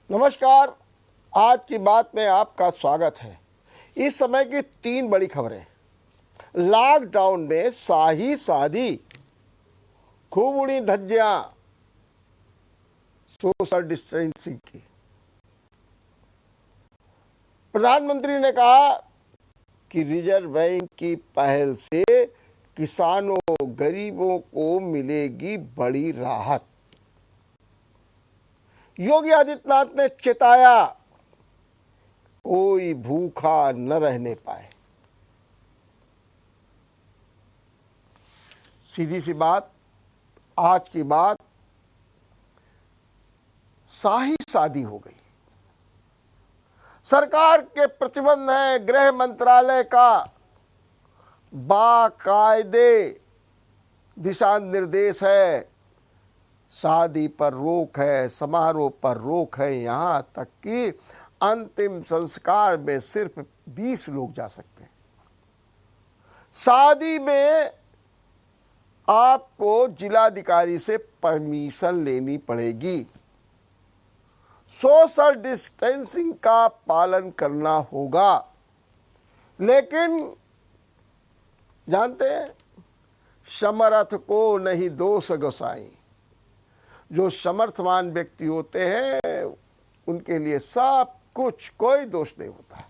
नमस्कार। आज की बात में आपका स्वागत है। इस समय की तीन बड़ी खबरें। लॉकडाउन में शाही शादी, खूब उड़ी धज्जियां, सोशल डिस्टेंसिंग की। प्रधानमंत्री ने कहा कि रिजर्व बैंक की पहल से किसानों, गरीबों को मिलेगी बड़ी राहत। योगी आदित्यनाथ ने चेताया, कोई भूखा न रहने पाए। सीधी सी बात, आज की बात, शाही शादी हो गई। सरकार के प्रतिबंध है, गृह मंत्रालय का बाकायदे दिशा निर्देश है। शादी पर रोक है, समारोह पर रोक है, यहाँ तक कि अंतिम संस्कार में सिर्फ 20 लोग जा सकते हैं। शादी में आपको जिलाधिकारी से परमिशन लेनी पड़ेगी। सोशल डिस्टेंसिंग का पालन करना होगा। लेकिन जानते हैं, समर्थ को नहीं दोष गोसाई। जो समर्थवान व्यक्ति होते हैं उनके लिए सब कुछ, कोई दोष नहीं होता।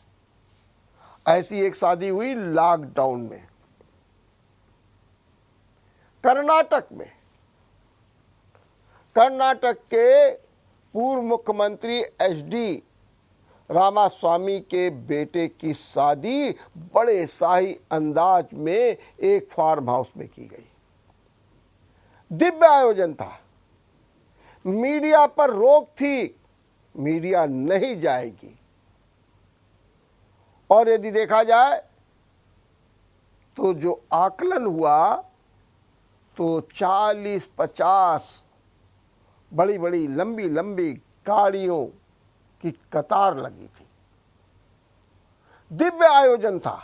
ऐसी एक शादी हुई लॉकडाउन में, कर्नाटक में। कर्नाटक के पूर्व मुख्यमंत्री HD रामास्वामी के बेटे की शादी बड़े शाही अंदाज में एक फार्म हाउस में की गई। दिव्य आयोजन था। मीडिया पर रोक थी, मीडिया नहीं जाएगी। और यदि देखा जाए तो जो आकलन हुआ तो 40-50 बड़ी बड़ी लंबी लंबी गाड़ियों की कतार लगी थी। दिव्य आयोजन था।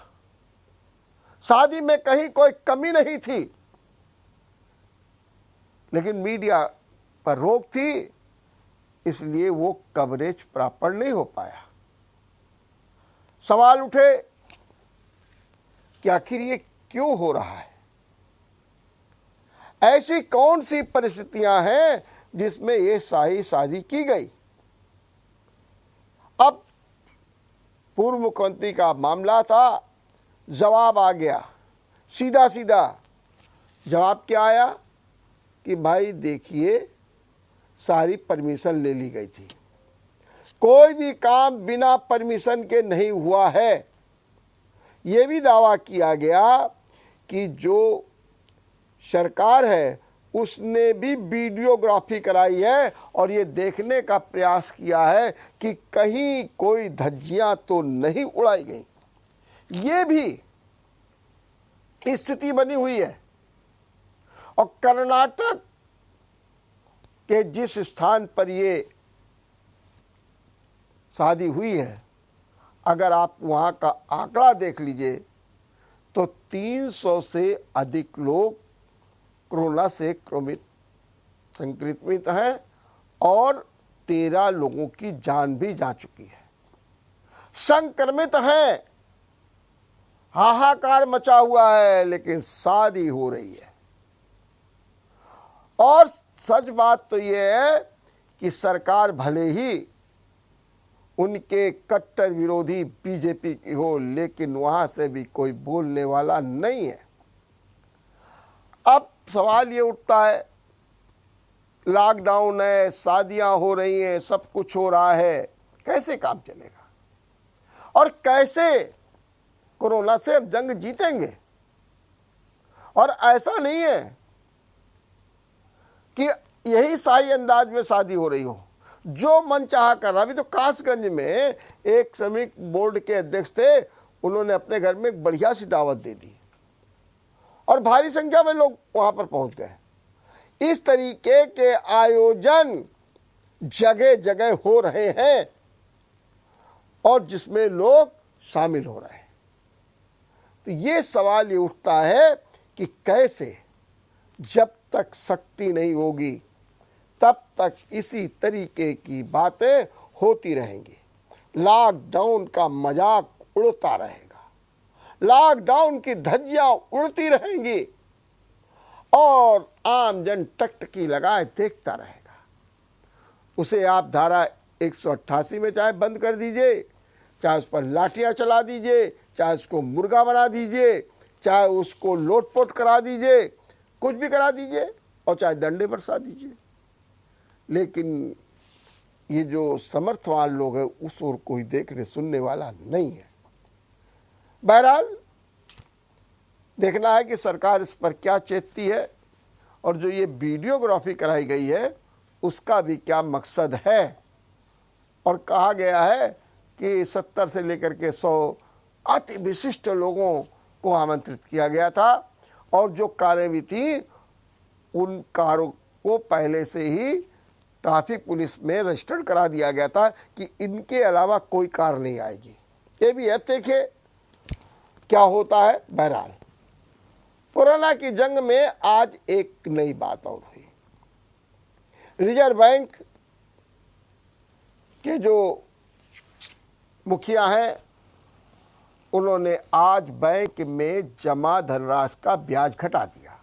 शादी में कहीं कोई कमी नहीं थी, लेकिन मीडिया पर रोक थी, इसलिए वो कवरेज प्रॉपर नहीं हो पाया। सवाल उठे कि आखिर ये क्यों हो रहा है? ऐसी कौन सी परिस्थितियां हैं जिसमें ये शाही शादी की गई? अब पूर्व मुख्यमंत्री का मामला था, जवाब आ गया। सीधा सीधा जवाब क्या आया कि भाई देखिए, सारी परमिशन ले ली गई थी। कोई भी काम बिना परमिशन के नहीं हुआ है। ये भी दावा किया गया कि जो सरकार है उसने भी वीडियोग्राफी कराई है और ये देखने का प्रयास किया है कि कहीं कोई धज्जियां तो नहीं उड़ाई गई। ये भी स्थिति बनी हुई है। और कर्नाटक के जिस स्थान पर ये शादी हुई है, अगर आप वहाँ का आंकड़ा देख लीजिए तो 300 से अधिक लोग कोरोना से संक्रमित हैं और 13 लोगों की जान भी जा चुकी है। संक्रमित हैं, हाहाकार मचा हुआ है, लेकिन शादी हो रही है। और सच बात तो यह है कि सरकार भले ही उनके कट्टर विरोधी बीजेपी की हो, लेकिन वहाँ से भी कोई बोलने वाला नहीं है। अब सवाल ये उठता है, लॉकडाउन है, शादियाँ हो रही हैं, सब कुछ हो रहा है, कैसे काम चलेगा? और कैसे कोरोना से अब जंग जीतेंगे? और ऐसा नहीं है कि यही शाही अंदाज में शादी हो रही हो, जो मन चाहा कर रहा। अभी तो कासगंज में एक श्रमिक बोर्ड के अध्यक्ष थे, उन्होंने अपने घर में एक बढ़िया सी दावत दे दी और भारी संख्या में लोग वहां पर पहुंच गए। इस तरीके के आयोजन जगह जगह हो रहे हैं और जिसमें लोग शामिल हो रहे हैं। तो ये सवाल ये उठता है कि कैसे, जब तक शक्ति नहीं होगी तब तक इसी तरीके की बातें होती रहेंगी। लॉकडाउन का मजाक उड़ता रहेगा, लॉकडाउन की धज्जियां उड़ती रहेंगी और आम जन टकटकी लगाए देखता रहेगा। उसे आप धारा 188 में चाहे बंद कर दीजिए, चाहे उस पर लाठियां चला दीजिए, चाहे उसको मुर्गा बना दीजिए, चाहे उसको लोटपोट करा दीजिए, कुछ भी करा दीजिए, और चाहे डंडे बरसा दीजिए, लेकिन ये जो समर्थवान लोग हैं उस ओर कोई देखने सुनने वाला नहीं है। बहरहाल देखना है कि सरकार इस पर क्या चेतती है, और जो ये वीडियोग्राफी कराई गई है उसका भी क्या मकसद है। और कहा गया है कि 70 से लेकर के 100 अति विशिष्ट लोगों को आमंत्रित किया गया था, और जो कारें भी थी उन कारों को पहले से ही ट्रैफिक पुलिस में रजिस्टर्ड करा दिया गया था कि इनके अलावा कोई कार नहीं आएगी। ये भी अब देखिए क्या होता है। बहरहाल कोरोना की जंग में आज एक नई बात और हुई। रिजर्व बैंक के जो मुखिया हैं उन्होंने आज बैंक में जमा धनराशि का ब्याज घटा दिया,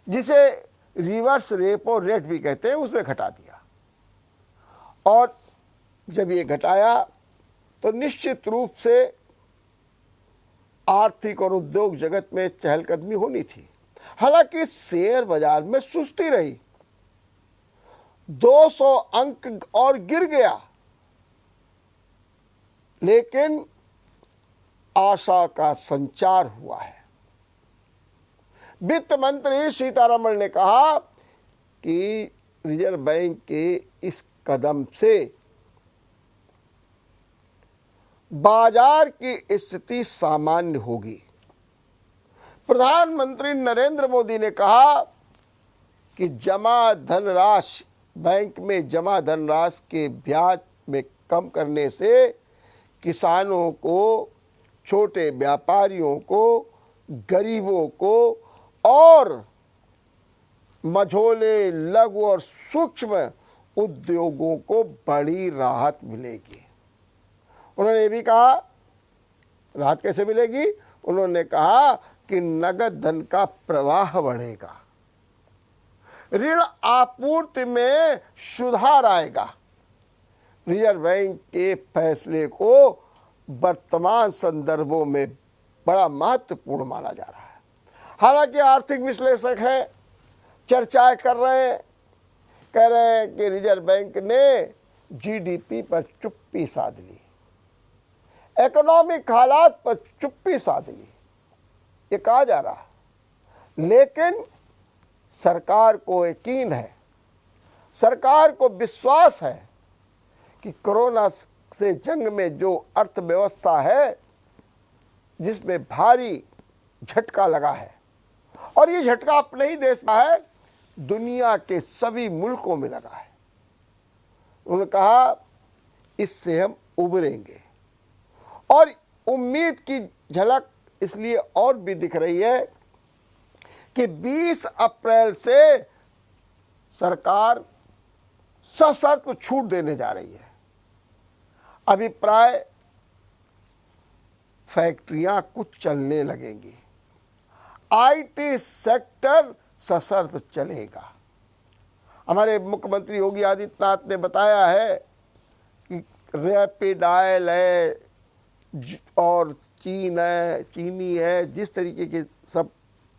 जिसे रिवर्स रेपो रेट भी कहते हैं, उसमें घटा दिया। और जब ये घटाया तो निश्चित रूप से आर्थिक और उद्योग जगत में चहलकदमी होनी थी। हालांकि शेयर बाजार में सुस्ती रही, 200 अंक और गिर गया, लेकिन आशा का संचार हुआ है। वित्त मंत्री सीतारमण ने कहा कि रिजर्व बैंक के इस कदम से बाजार की स्थिति सामान्य होगी। प्रधानमंत्री नरेंद्र मोदी ने कहा कि जमा धनराशि बैंक में जमा धनराशि के ब्याज में कम करने से किसानों को, छोटे व्यापारियों को, गरीबों को और मझोले, लघु और सूक्ष्म उद्योगों को बड़ी राहत मिलेगी। उन्होंने ये भी कहा, राहत कैसे मिलेगी? उन्होंने कहा कि नगद धन का प्रवाह बढ़ेगा, ऋण आपूर्ति में सुधार आएगा। रिजर्व बैंक के फैसले को वर्तमान संदर्भों में बड़ा महत्वपूर्ण माना जा रहा है। हालांकि आर्थिक विश्लेषक हैं, चर्चाएं कर रहे हैं, कह रहे हैं कि रिजर्व बैंक ने जीडीपी पर चुप्पी साध ली, इकोनॉमिक हालात पर चुप्पी साध ली, ये कहा जा रहा है। लेकिन सरकार को यकीन है, सरकार को विश्वास है कि कोरोना से जंग में जो अर्थव्यवस्था है, जिसमें भारी झटका लगा है, और ये झटका अपने ही देश में है, दुनिया के सभी मुल्कों में लगा है। उन्होंने कहा इससे हम उभरेंगे, और उम्मीद की झलक इसलिए और भी दिख रही है कि 20 अप्रैल से सरकार सशर्त छूट देने जा रही है। अभी प्राय फैक्ट्रियां कुछ चलने लगेंगी, आईटी सेक्टर सशर्त चलेगा। हमारे मुख्यमंत्री योगी आदित्यनाथ ने बताया है कि रैपिड ऑयल है और चीनी है, जिस तरीके के सब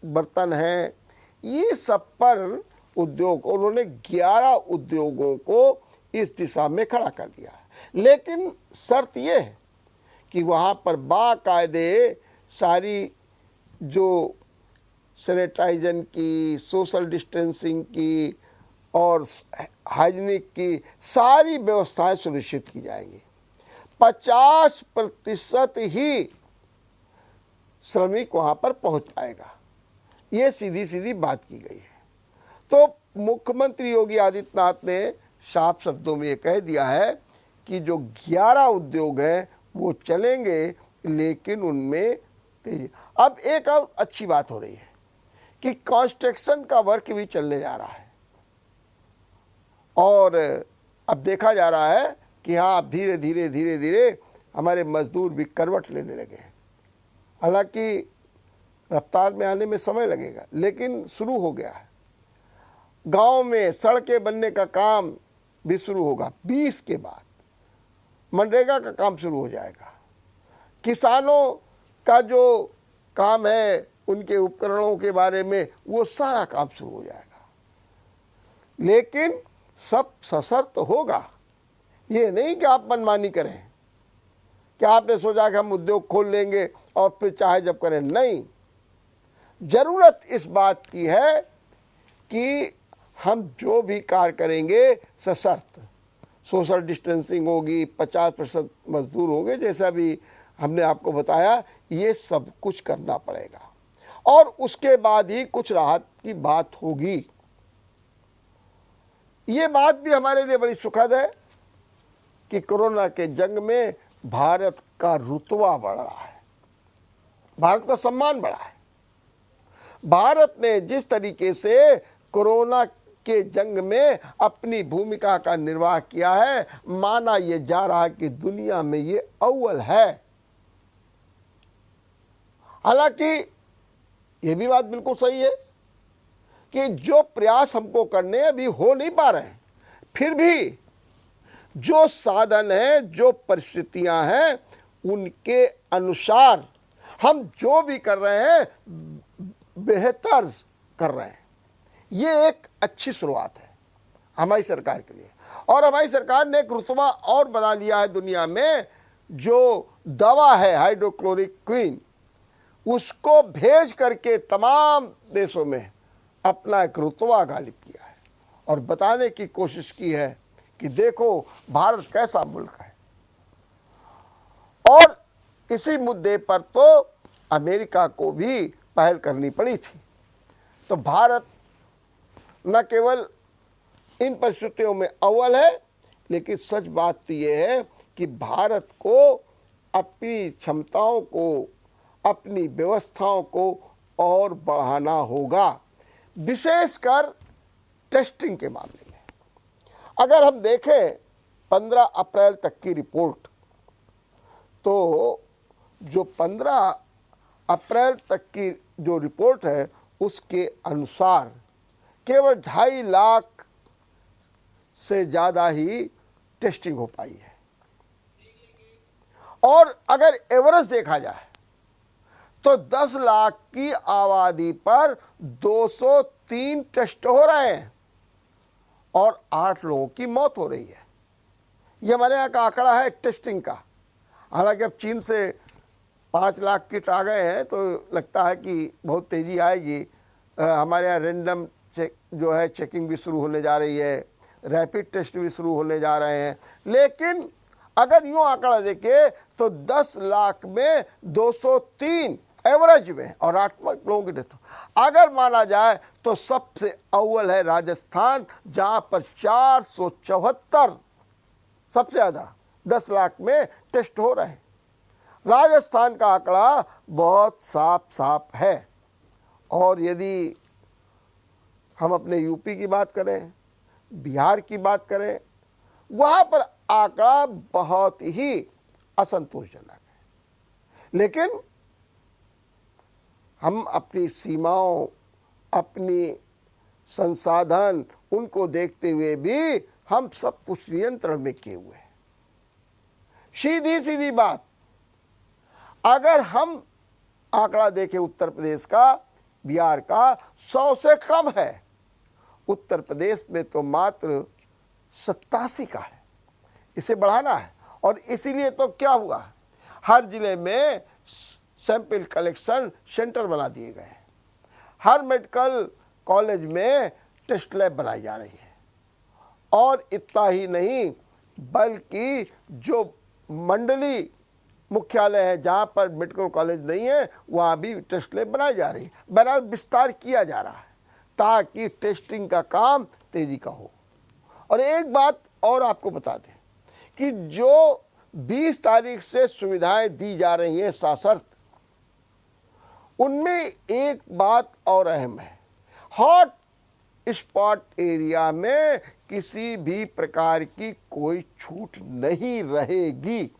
बर्तन हैं, ये सब पर उद्योग, उन्होंने 11 उद्योगों को इस दिशा में खड़ा कर दिया है। लेकिन शर्त ये है कि वहाँ पर बाकायदे सारी जो सैनिटाइजन की, सोशल डिस्टेंसिंग की और हाइजीनिक की सारी व्यवस्थाएं सुनिश्चित की जाएंगी। 50% ही श्रमिक वहाँ पर पहुँच पाएगा, ये सीधी सीधी बात की गई है। तो मुख्यमंत्री योगी आदित्यनाथ ने साफ शब्दों में ये कह दिया है कि जो 11 उद्योग हैं वो चलेंगे, लेकिन उनमें तेजी। अब एक और अच्छी बात हो रही है कि कंस्ट्रक्शन का वर्क भी चलने जा रहा है, और अब देखा जा रहा है कि हाँ अब धीरे धीरे धीरे धीरे हमारे मजदूर भी करवट लेने लगे हैं। हालांकि रफ्तार में आने में समय लगेगा, लेकिन शुरू हो गया है। गांव में सड़कें बनने का काम भी शुरू होगा। 20 के बाद मनरेगा का काम शुरू हो जाएगा। किसानों का जो काम है, उनके उपकरणों के बारे में, वो सारा काम शुरू हो जाएगा। लेकिन सब सशर्त होगा। ये नहीं कि आप मनमानी करें, कि आपने सोचा कि हम उद्योग खोल लेंगे और फिर चाहे जब करें। नहीं, जरूरत इस बात की है कि हम जो भी कार्य करेंगे सशर्त, सोशल डिस्टेंसिंग होगी, 50% मजदूर होंगे, जैसा भी हमने आपको बताया, ये सब कुछ करना पड़ेगा। और उसके बाद ही कुछ राहत की बात होगी। ये बात भी हमारे लिए बड़ी सुखद है कि कोरोना के जंग में भारत का रुतबा बढ़ रहा है, भारत का सम्मान बढ़ा है। भारत ने जिस तरीके से कोरोना के जंग में अपनी भूमिका का निर्वाह किया है, माना यह जा रहा है कि दुनिया में ये अव्वल है। हालांकि ये भी बात बिल्कुल सही है कि जो प्रयास हमको करने अभी हो नहीं पा रहे हैं, फिर भी जो साधन है, जो परिस्थितियां हैं, उनके अनुसार हम जो भी कर रहे हैं बेहतर कर रहे हैं। ये एक अच्छी शुरुआत है हमारी सरकार के लिए। और हमारी सरकार ने एक रुतबा और बना लिया है दुनिया में। जो दवा है हाइड्रोक्लोरोक्विन, उसको भेज करके तमाम देशों में अपना एक रुतबा गालिब किया है और बताने की कोशिश की है कि देखो भारत कैसा मुल्क है। और इसी मुद्दे पर तो अमेरिका को भी पहल करनी पड़ी थी। तो भारत न केवल इन परिस्थितियों में अव्वल है, लेकिन सच बात तो ये है कि भारत को अपनी क्षमताओं को, अपनी व्यवस्थाओं को और बढ़ाना होगा, विशेषकर टेस्टिंग के मामले में। अगर हम देखें 15 अप्रैल तक की रिपोर्ट, तो जो 15 अप्रैल तक की जो रिपोर्ट है, उसके अनुसार केवल 2.5 लाख से ज़्यादा ही टेस्टिंग हो पाई है। और अगर एवरेज देखा जाए तो 10 लाख की आबादी पर 203 टेस्ट हो रहे हैं और 8 लोगों की मौत हो रही है। ये हमारे यहाँ का आंकड़ा है टेस्टिंग का। हालांकि अब चीन से 5 लाख किट आ गए हैं, तो लगता है कि बहुत तेज़ी आएगी। हमारे यहाँ रेंडम चेक जो है चेकिंग भी शुरू होने जा रही है, रैपिड टेस्ट भी शुरू होने जा रहे हैं। लेकिन अगर यूँ आंकड़ा देखें तो 10 लाख में 203 एवरेज में और 8 लोगों की डेथ। अगर माना जाए तो सबसे अव्वल है राजस्थान, जहाँ पर 474 सबसे ज़्यादा 10 लाख में टेस्ट हो रहे हैं। राजस्थान का आंकड़ा बहुत साफ है। और यदि हम अपने यूपी की बात करें, बिहार की बात करें, वहाँ पर आंकड़ा बहुत ही असंतोषजनक है। लेकिन हम अपनी सीमाओं, अपनी संसाधन, उनको देखते हुए भी हम सब कुछ नियंत्रण में किए हुए हैं। सीधी सीधी बात, अगर हम आंकड़ा देखें उत्तर प्रदेश का, बिहार का, 100 से कम है। उत्तर प्रदेश में तो मात्र 87 का है। इसे बढ़ाना है। और इसीलिए तो क्या हुआ, हर जिले में सैंपल कलेक्शन सेंटर बना दिए गए हैं। हर मेडिकल कॉलेज में टेस्ट लैब बनाई जा रही है। और इतना ही नहीं, बल्कि जो मंडली मुख्यालय है जहाँ पर मेडिकल कॉलेज नहीं है, वहाँ भी टेस्ट लैब बनाई जा रही है। बहरहाल विस्तार किया जा रहा है ताकि टेस्टिंग का काम तेज़ी का हो। और एक बात और आपको बता दें कि जो 20 तारीख से सुविधाएं दी जा रही हैं सशर्त, उनमें एक बात और अहम है। हॉट स्पॉट एरिया में किसी भी प्रकार की कोई छूट नहीं रहेगी।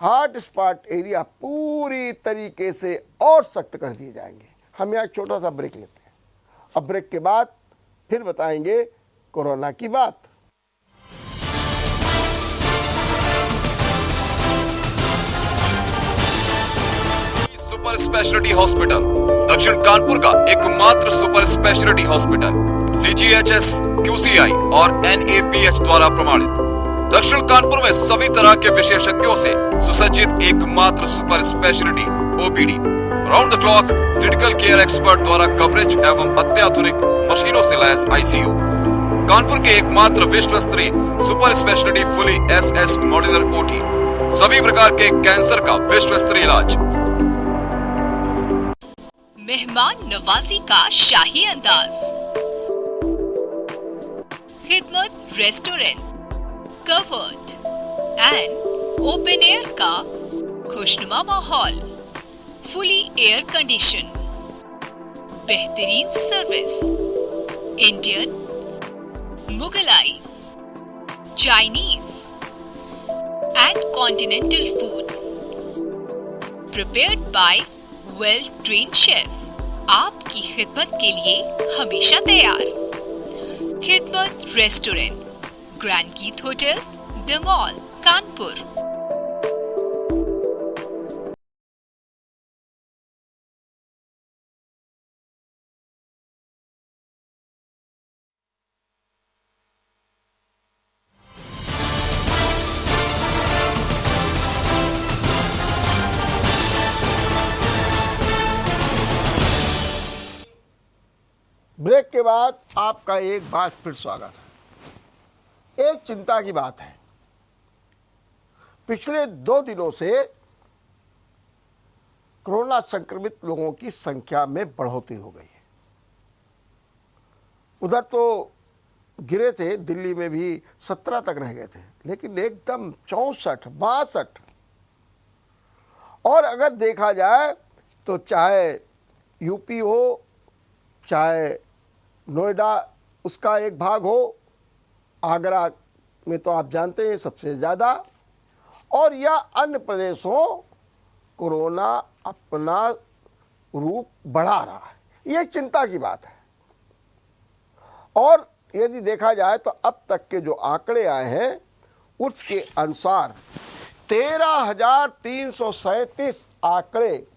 हॉट स्पॉट एरिया पूरी तरीके से और सख्त कर दिए जाएंगे। हम यहाँ एक छोटा सा ब्रेक लेते हैं, अब ब्रेक के बाद फिर बताएंगे कोरोना की बात। सुपर स्पेशलिटी हॉस्पिटल दक्षिण कानपुर का एकमात्र super speciality hospital CGHS, QCI और NABH द्वारा प्रमाणित। दक्षिण कानपुर में सभी तरह के विशेषज्ञों से सुसज्जित एकमात्र super speciality OPD, round the clock critical care expert द्वारा कवरेज एवं अत्याधुनिक मशीनों से लैस ICU। कानपुर के एकमात्र विश्व स्तरीय super speciality fully SS modular OT, सभी प्रकार के कैंसर का विश्व स्तरीय इलाज। मेहमान नवाजी का शाही अंदाज, खिदमत restaurant, covered and open air का खुशनुमा माहौल, फुली एयर कंडीशन, बेहतरीन service, Indian, Mughlai, Chinese and continental food prepared by well trained chef, आपकी खिदमत के लिए हमेशा तैयार। Khidmat restaurant, grand Geet hotels, the mall, Kanpur. Break के बाद आपका एक बार फिर स्वागत है। एक चिंता की बात है, पिछले 2 दिनों से कोरोना संक्रमित लोगों की संख्या में बढ़ोतरी हो गई है। उधर तो गिरे थे, दिल्ली में भी 17 तक रह गए थे, लेकिन एकदम 64, 62। और अगर देखा जाए तो चाहे यूपी हो, चाहे नोएडा उसका एक भाग हो, आगरा में तो आप जानते हैं सबसे ज़्यादा, और या अन्य प्रदेशों, कोरोना अपना रूप बढ़ा रहा है। ये एक चिंता की बात है। और यदि देखा जाए तो अब तक के जो आंकड़े आए हैं उसके अनुसार 13,337 आंकड़े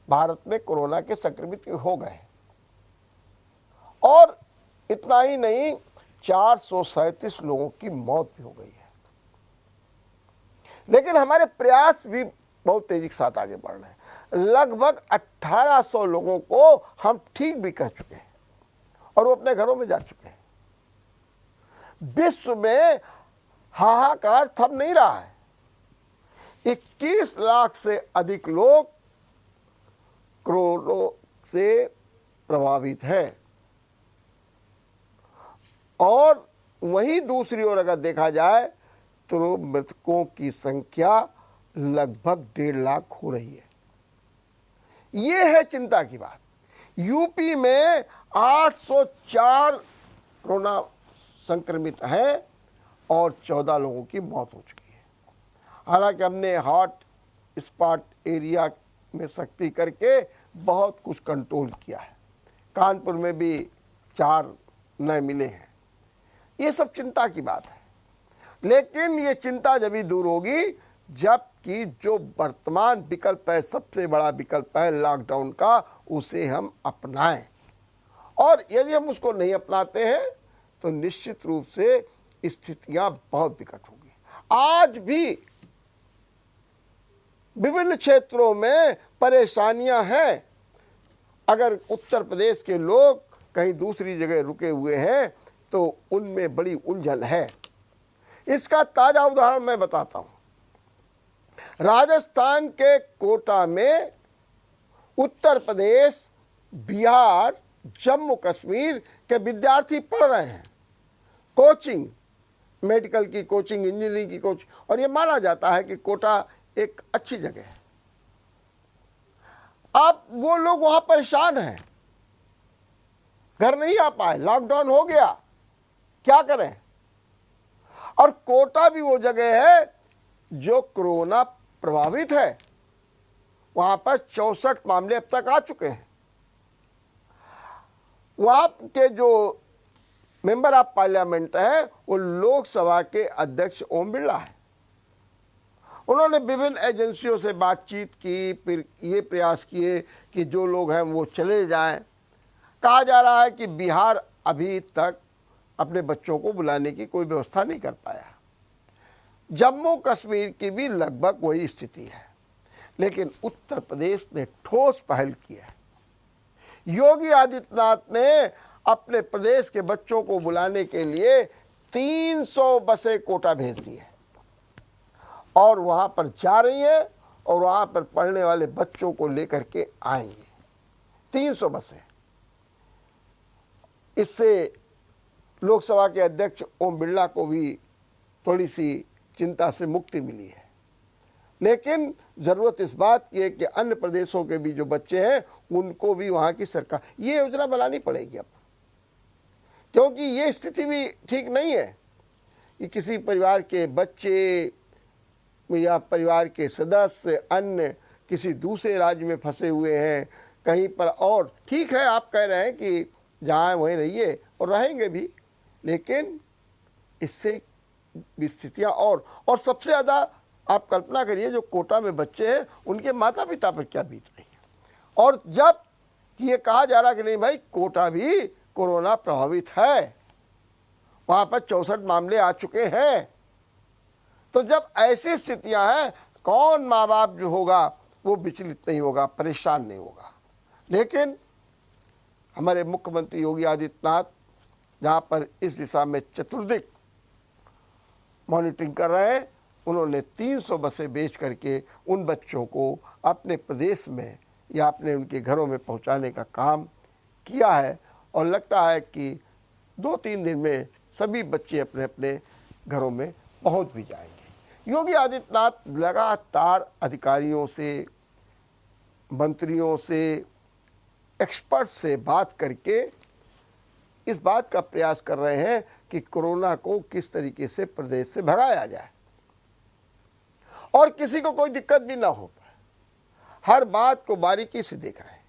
भारत में कोरोना के संक्रमित हो गए। और इतना ही नहीं, 437 लोगों की मौत भी हो गई है। लेकिन हमारे प्रयास भी बहुत तेजी के साथ आगे बढ़ रहे हैं। लगभग 1800 लोगों को हम ठीक भी कह चुके हैं और वो अपने घरों में जा चुके हैं। विश्व में हाहाकार थम नहीं रहा है। 21 लाख से अधिक लोग कोरोना से प्रभावित हैं। और वहीं दूसरी ओर अगर देखा जाए तो मृतकों की संख्या लगभग 1.5 लाख हो रही है। ये है चिंता की बात। यूपी में 804 कोरोना संक्रमित हैं और 14 लोगों की मौत हो चुकी है। हालांकि हमने हॉट स्पॉट एरिया में सख्ती करके बहुत कुछ कंट्रोल किया है। कानपुर में भी 4 नए मिले हैं। ये सब चिंता की बात है, लेकिन ये चिंता जब भी दूर होगी जबकि जो वर्तमान विकल्प है, सबसे बड़ा विकल्प है लॉकडाउन का, उसे हम अपनाएं। और यदि हम उसको नहीं अपनाते हैं तो निश्चित रूप से स्थितियां बहुत विकट होगी। आज भी विभिन्न क्षेत्रों में परेशानियां हैं। अगर उत्तर प्रदेश के लोग कहीं दूसरी जगह रुके हुए हैं तो उनमें बड़ी उलझन है। इसका ताज़ा उदाहरण मैं बताता हूँ। राजस्थान के कोटा में उत्तर प्रदेश, बिहार, जम्मू कश्मीर के विद्यार्थी पढ़ रहे हैं। कोचिंग, मेडिकल की कोचिंग, इंजीनियरिंग की कोचिंग, और ये माना जाता है कि कोटा एक अच्छी जगह है। अब वो लोग वहाँ परेशान हैं, घर नहीं आ पाए, लॉकडाउन हो गया। क्या करें? और कोटा भी वो जगह है जो कोरोना प्रभावित है, वहां पर 64 मामले अब तक आ चुके हैं। वहां के जो मेंबर ऑफ पार्लियामेंट हैं वो लोकसभा के अध्यक्ष ओम बिरला है। उन्होंने विभिन्न एजेंसियों से बातचीत की, फिर ये प्रयास किए कि जो लोग हैं वो चले जाएं। कहा जा रहा है कि बिहार अभी तक अपने बच्चों को बुलाने की कोई व्यवस्था नहीं कर पाया। जम्मू कश्मीर की भी लगभग वही स्थिति है, लेकिन उत्तर प्रदेश ने ठोस पहल की है। योगी आदित्यनाथ ने अपने प्रदेश के बच्चों को बुलाने के लिए 300 बसें कोटा भेज दी है और वहाँ पर जा रही है और वहाँ पर पढ़ने वाले बच्चों को लेकर के आएंगे। 300 बसें। इससे लोकसभा के अध्यक्ष ओम बिरला को भी थोड़ी सी चिंता से मुक्ति मिली है, लेकिन ज़रूरत इस बात की है कि अन्य प्रदेशों के भी जो बच्चे हैं उनको भी वहाँ की सरकार ये योजना बनानी पड़ेगी अब, क्योंकि ये स्थिति भी ठीक नहीं है कि किसी परिवार के बच्चे या परिवार के सदस्य अन्य किसी दूसरे राज्य में फंसे हुए हैं कहीं पर। और ठीक है, आप कह रहे हैं कि जहाँ वहीं रहिए और रहेंगे भी, लेकिन इससे भी स्थितियाँ और सबसे ज़्यादा आप कल्पना करिए जो कोटा में बच्चे हैं उनके माता पिता पर क्या बीत रही है। और जब ये कहा जा रहा कि नहीं भाई कोटा भी कोरोना प्रभावित है, वहाँ पर 64 मामले आ चुके हैं, तो जब ऐसी स्थितियां हैं कौन माँ बाप जो होगा वो विचलित नहीं होगा, परेशान नहीं होगा। लेकिन हमारे मुख्यमंत्री योगी आदित्यनाथ जहाँ पर इस दिशा में चतुर्दिक मॉनिटरिंग कर रहे हैं, उन्होंने 300 बसें बेच करके उन बच्चों को अपने प्रदेश में या अपने उनके घरों में पहुंचाने का काम किया है और लगता है कि 2-3 दिन में सभी बच्चे अपने अपने घरों में पहुंच भी जाएंगे। योगी आदित्यनाथ लगातार अधिकारियों से, मंत्रियों से, एक्सपर्ट से बात करके इस बात का प्रयास कर रहे हैं कि कोरोना को किस तरीके से प्रदेश से भगाया जाए और किसी को कोई दिक्कत भी ना हो पाए। हर बात को बारीकी से देख रहे हैं।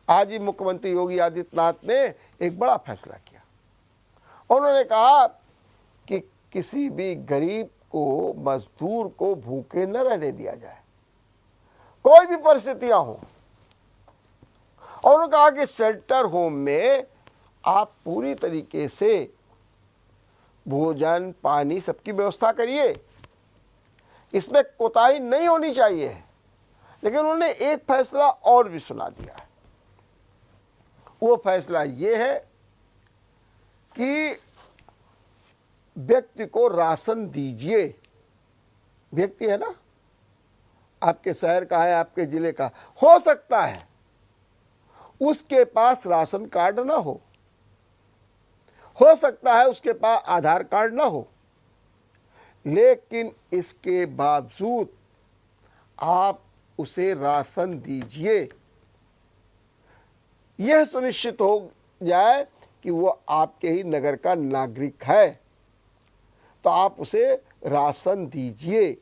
आज ही मुख्यमंत्री योगी आदित्यनाथ ने एक बड़ा फैसला किया। उन्होंने कहा कि किसी भी गरीब को, मजदूर को भूखे न रहने दिया जाए, कोई भी परिस्थितियां हों। और उन्होंने कहा कि शेल्टर होम में आप पूरी तरीके से भोजन, पानी सबकी व्यवस्था करिए, इसमें कोताही नहीं होनी चाहिए। लेकिन उन्होंने एक फैसला और भी सुना दिया है। वो फैसला ये है कि व्यक्ति को राशन दीजिए। व्यक्ति है ना, आपके शहर का है, आपके जिले का, हो सकता है उसके पास राशन कार्ड ना हो सकता है उसके पास आधार कार्ड ना हो, लेकिन इसके बावजूद आप उसे राशन दीजिए। यह सुनिश्चित हो जाए कि वो आपके ही नगर का नागरिक है, तो आप उसे राशन दीजिए।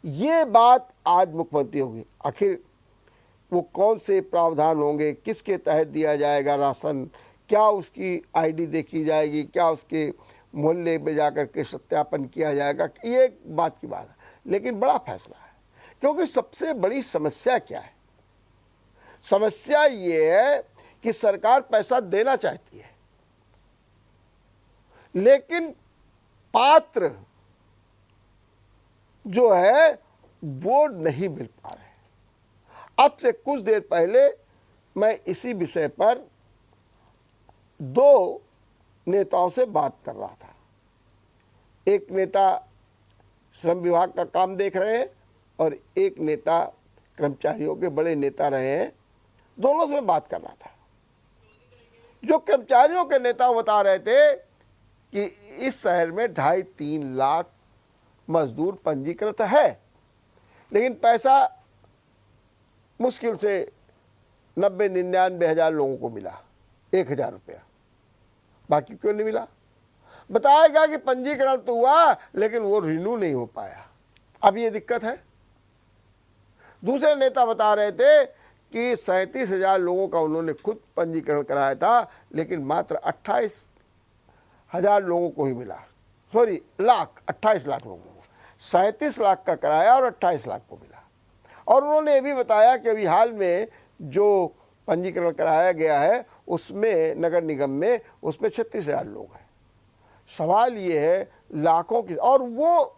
ये बात आज मुख्यमंत्री होगी। आखिर वो कौन से प्रावधान होंगे, किसके तहत दिया जाएगा राशन, क्या उसकी आईडी देखी जाएगी, क्या उसके मोहल्ले में जाकर के सत्यापन किया जाएगा, ये एक बात की बात है। लेकिन बड़ा फैसला है, क्योंकि सबसे बड़ी समस्या क्या है? समस्या ये है कि सरकार पैसा देना चाहती है, लेकिन पात्र जो है वो नहीं मिल पा रहे। अब से कुछ देर पहले मैं इसी विषय पर 2 नेताओं से बात कर रहा था। एक नेता श्रम विभाग का काम देख रहे हैं और एक नेता कर्मचारियों के बड़े नेता रहे हैं। दोनों से मैं बात कर रहा था। जो कर्मचारियों के नेता बता रहे थे कि इस शहर में 2.5-3 लाख मजदूर पंजीकृत है, लेकिन पैसा मुश्किल से 90-99 हज़ार लोगों को मिला, 1,000 रुपया। बाकी क्यों नहीं मिला? बताया गया कि पंजीकरण तो हुआ लेकिन वो रिन्यू नहीं हो पाया। अब ये दिक्कत है। दूसरे नेता बता रहे थे कि 37,000 लोगों का उन्होंने खुद पंजीकरण कराया था, लेकिन मात्र 28,000 लोगों को ही मिला। सॉरी, 28 लाख लोगों को, 37 लाख का कराया और 28 लाख को मिला। और उन्होंने ये भी बताया कि अभी हाल में जो पंजीकरण कराया गया है उसमें नगर निगम में, उसमें 36,000 लोग हैं। सवाल ये है लाखों की, और वो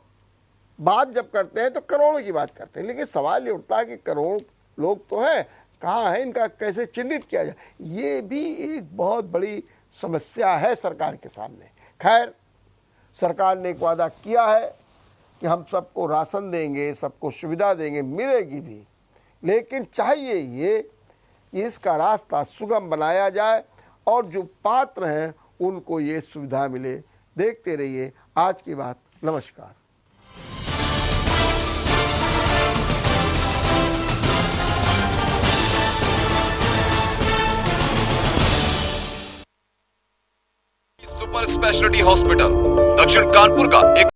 बात जब करते हैं तो करोड़ों की बात करते हैं, लेकिन सवाल ये उठता है कि करोड़ लोग तो हैं, कहाँ है, इनका कैसे चिन्हित किया जाए। ये भी एक बहुत बड़ी समस्या है सरकार के सामने। खैर, सरकार ने एक वादा किया है कि हम सबको राशन देंगे, सबको सुविधा देंगे, मिलेगी भी, लेकिन चाहिए ये कि इसका रास्ता सुगम बनाया जाए और जो पात्र हैं उनको ये सुविधा मिले। देखते रहिए आज की बात। नमस्कार। सुपर स्पेशलिटी हॉस्पिटल दक्षिण कानपुर का एक